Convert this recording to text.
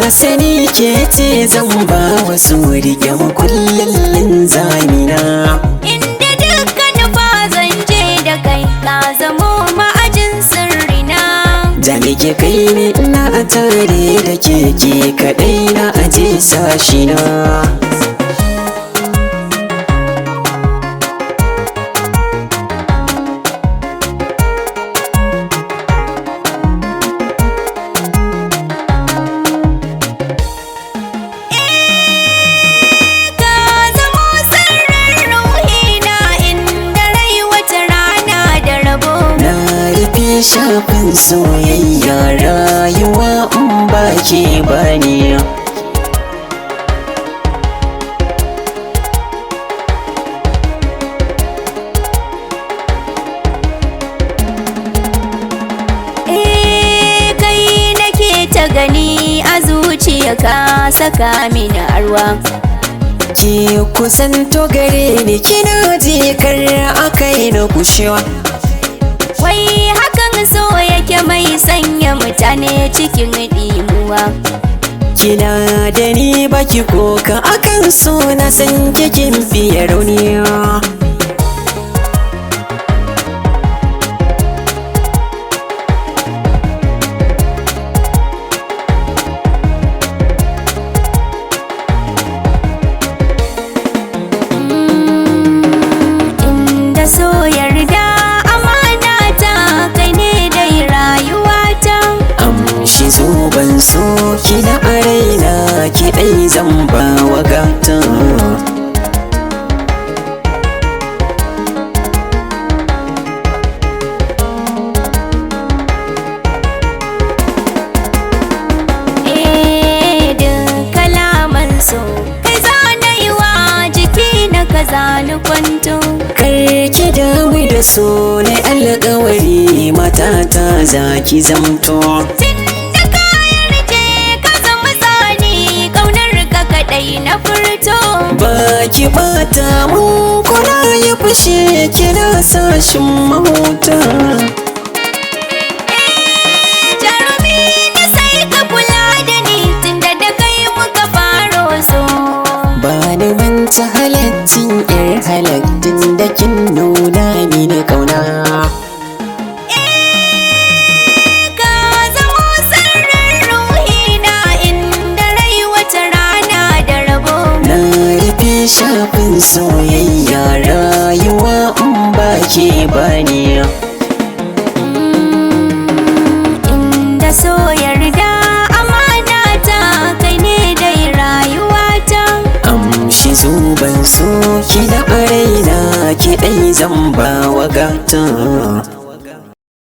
sani ke ce zan ba wasu riƙe makullin zamina. Inda dukkan ba zan je da kai ka zamo ma'ajin sirrina. Jami ke kai ne ina a tare da keke kaɗai na aje sashina. Shafin soyayya rayuwa in ba ke bani. Kai nake ta gani a zuciya ka saka mini arwa. Ki kusanto gare ni kina je kar akai na kushewa. Wai hakan so yake mai sanya mutane cikin ɗimuwa. Kina da ni baki koka akan so na san kikin fiye rauniya. Inda so yarda ban so ki da a raina ki ɗai zan ba wa gata. Duk kalaman so kai zana yi wa jiki na ka zani kwanto. Kar ki damu da so na alƙawari matata za ki zamto. Na furto ba ki bata mun kuna ya fashe kina sashin mahuta. Jarumi na sai ka kula da ni tunda da kai muka faro so. Ba ni manta halaccin yar halattun da kin nuna mini kauna. Shafin soyayya rayuwa in ba ke bani. Inda so yarda amana ta kai ne dai rayuwata. Amshi zuban so ki da raina ki ɗai zan ba wa gata.